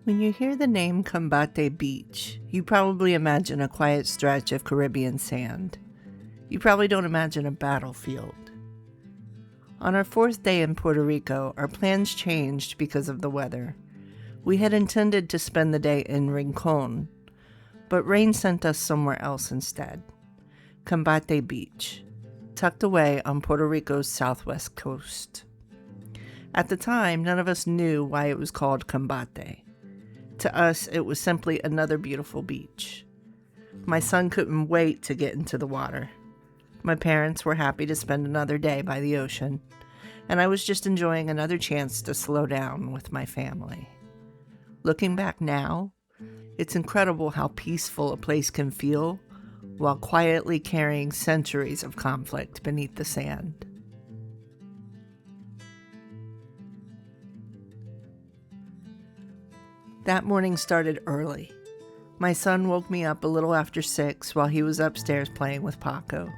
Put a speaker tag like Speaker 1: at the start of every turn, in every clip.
Speaker 1: When you hear the name Combate Beach, you probably imagine a quiet stretch of Caribbean sand. You probably don't imagine a battlefield. On our fourth day in Puerto Rico, our plans changed because of the weather. We had intended to spend the day in Rincon, but rain sent us somewhere else instead. Combate Beach, tucked away on Puerto Rico's southwest coast. At the time, none of us knew why it was called Combate. To us, it was simply another beautiful beach. My son couldn't wait to get into the water. My parents were happy to spend another day by the ocean, and I was just enjoying another chance to slow down with my family. Looking back now, it's incredible how peaceful a place can feel while quietly carrying centuries of conflict beneath the sand. That morning started early. My son woke me up a little after 6 while he was upstairs playing with Paco,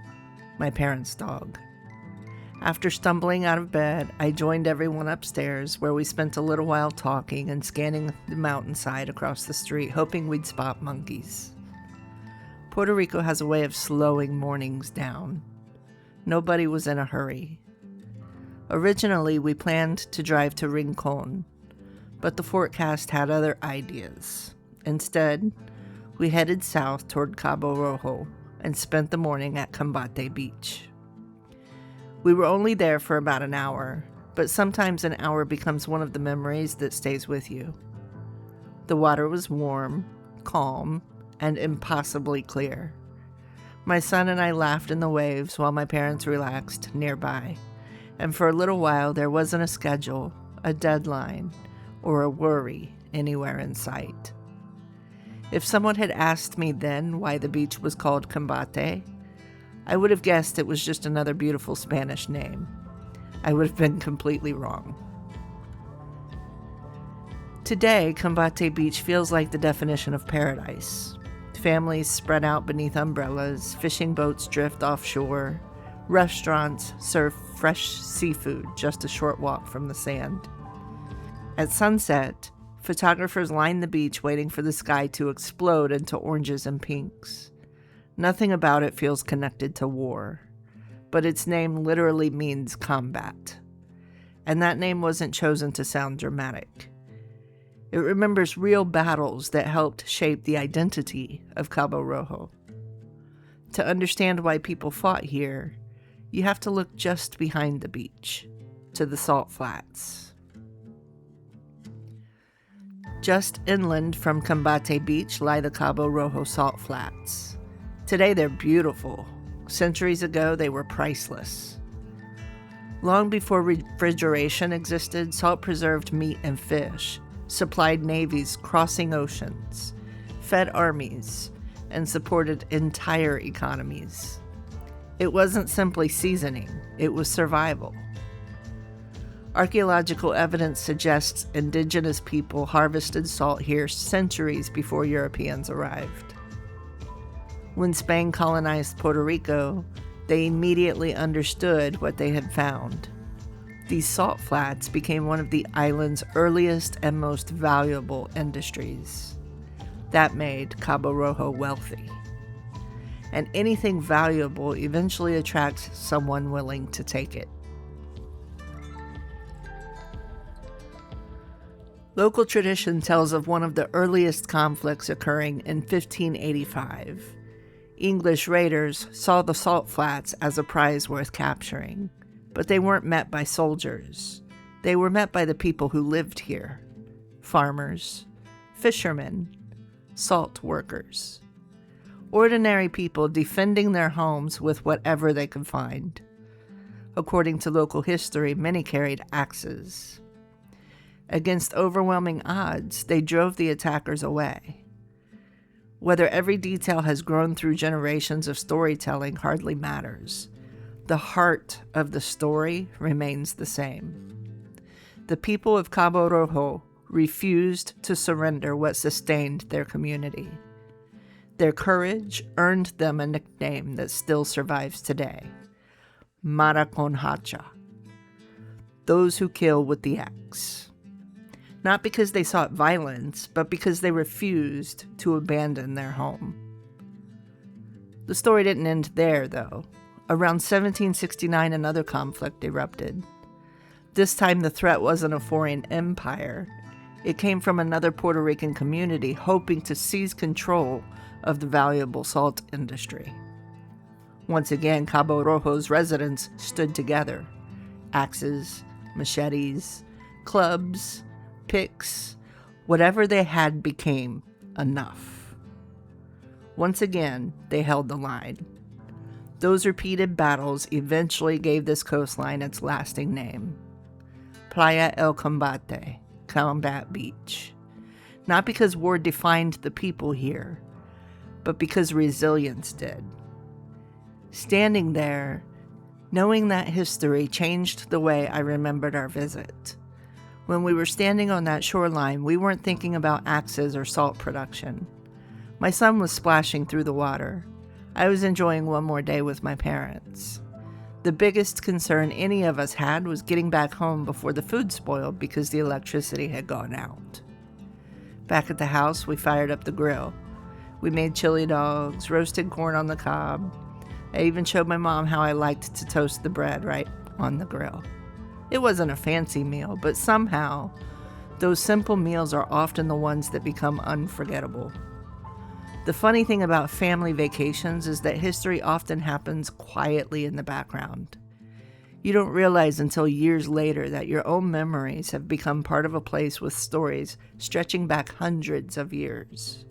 Speaker 1: my parents' dog. After stumbling out of bed, I joined everyone upstairs, where we spent a little while talking and scanning the mountainside across the street, hoping we'd spot monkeys. Puerto Rico has a way of slowing mornings down. Nobody was in a hurry. Originally, we planned to drive to Rincon, but the forecast had other ideas. Instead, we headed south toward Cabo Rojo and spent the morning at Combate Beach. We were only there for about an hour, but sometimes an hour becomes one of the memories that stays with you. The water was warm, calm, and impossibly clear. My son and I laughed in the waves while my parents relaxed nearby, and for a little while there wasn't a schedule, a deadline, or a worry anywhere in sight. If someone had asked me then why the beach was called Combate, I would have guessed it was just another beautiful Spanish name. I would have been completely wrong. Today, Combate Beach feels like the definition of paradise. Families spread out beneath umbrellas, fishing boats drift offshore, restaurants serve fresh seafood just a short walk from the sand. At sunset, photographers line the beach waiting for the sky to explode into oranges and pinks. Nothing about it feels connected to war, but its name literally means combat. And that name wasn't chosen to sound dramatic. It remembers real battles that helped shape the identity of Cabo Rojo. To understand why people fought here, you have to look just behind the beach, to the Salt Flats. Just inland from Combate Beach lie the Cabo Rojo Salt Flats. Today they're beautiful. Centuries ago they were priceless. Long before refrigeration existed, salt-preserved meat and fish supplied navies crossing oceans, fed armies, and supported entire economies. It wasn't simply seasoning, it was survival. Archaeological evidence suggests indigenous people harvested salt here centuries before Europeans arrived. When Spain colonized Puerto Rico, they immediately understood what they had found. These salt flats became one of the island's earliest and most valuable industries. That made Cabo Rojo wealthy. And anything valuable eventually attracts someone willing to take it. Local tradition tells of one of the earliest conflicts occurring in 1585. English raiders saw the salt flats as a prize worth capturing, but they weren't met by soldiers. They were met by the people who lived here: farmers, fishermen, salt workers. Ordinary people defending their homes with whatever they could find. According to local history, many carried axes. Against overwhelming odds, they drove the attackers away. Whether every detail has grown through generations of storytelling hardly matters. The heart of the story remains the same. The people of Cabo Rojo refused to surrender what sustained their community. Their courage earned them a nickname that still survives today: Mara con Hacha, those who kill with the axe. not because they sought violence, but because they refused to abandon their home. The story didn't end there, though. Around 1769, another conflict erupted. This time, the threat wasn't a foreign empire. It came from another Puerto Rican community hoping to seize control of the valuable salt industry. Once again, Cabo Rojo's residents stood together. Axes, machetes, clubs, picks, whatever they had became enough. Once again, they held the line. Those repeated battles eventually gave this coastline its lasting name, Playa el Combate, Combate Beach. Not because war defined the people here, but because resilience did. Standing there, knowing that history changed the way I remembered our visit. When we were standing on that shoreline, we weren't thinking about axes or salt production. My son was splashing through the water. I was enjoying one more day with my parents. The biggest concern any of us had was getting back home before the food spoiled because the electricity had gone out. Back at the house, we fired up the grill. We made chili dogs, roasted corn on the cob. I even showed my mom how I liked to toast the bread right on the grill. It wasn't a fancy meal, but somehow, those simple meals are often the ones that become unforgettable. The funny thing about family vacations is that history often happens quietly in the background. You don't realize until years later that your own memories have become part of a place with stories stretching back hundreds of years.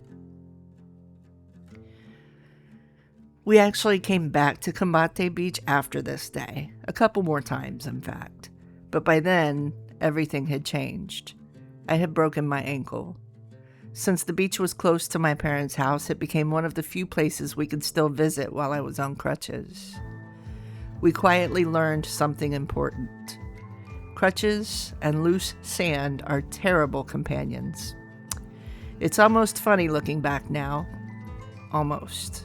Speaker 1: We actually came back to Combate Beach after this day, a couple more times in fact, but by then everything had changed. I had broken my ankle. Since the beach was close to my parents' house, it became one of the few places we could still visit while I was on crutches. We quietly learned something important. Crutches and loose sand are terrible companions. It's almost funny looking back now. Almost.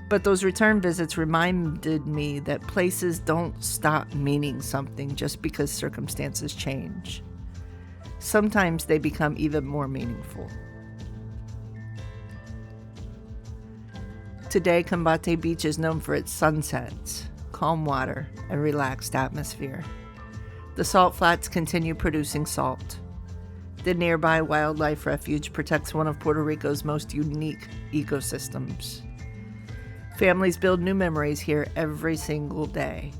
Speaker 1: But those return visits reminded me that places don't stop meaning something just because circumstances change. Sometimes they become even more meaningful. Today, Combate Beach is known for its sunsets, calm water, and relaxed atmosphere. The salt flats continue producing salt. The nearby wildlife refuge protects one of Puerto Rico's most unique ecosystems. Families build new memories here every single day.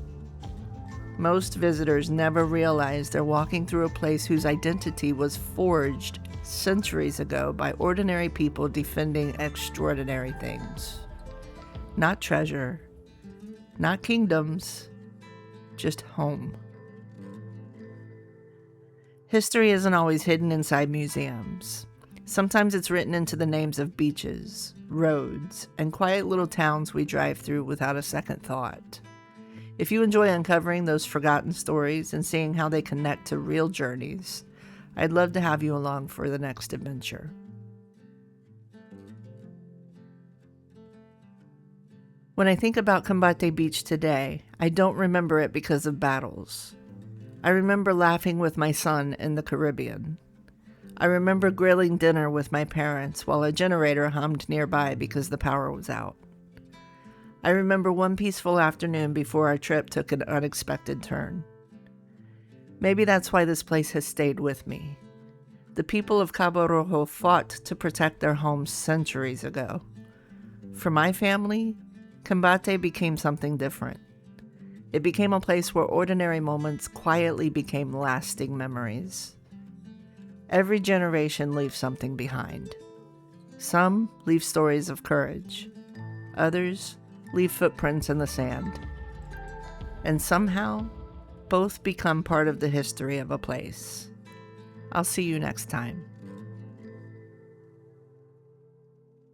Speaker 1: Most visitors never realize they're walking through a place whose identity was forged centuries ago by ordinary people defending extraordinary things. Not treasure, not kingdoms, just home. History isn't always hidden inside museums. Sometimes it's written into the names of beaches, roads, and quiet little towns we drive through without a second thought. If you enjoy uncovering those forgotten stories and seeing how they connect to real journeys, I'd love to have you along for the next adventure. When I think about Combate Beach today, I don't remember it because of battles. I remember laughing with my son in the Caribbean. I remember grilling dinner with my parents while a generator hummed nearby because the power was out. I remember one peaceful afternoon before our trip took an unexpected turn. Maybe that's why this place has stayed with me. The people of Cabo Rojo fought to protect their homes centuries ago. For my family, Combate became something different. It became a place where ordinary moments quietly became lasting memories. Every generation leaves something behind. Some leave stories of courage. Others leave footprints in the sand. And somehow, both become part of the history of a place. I'll see you next time.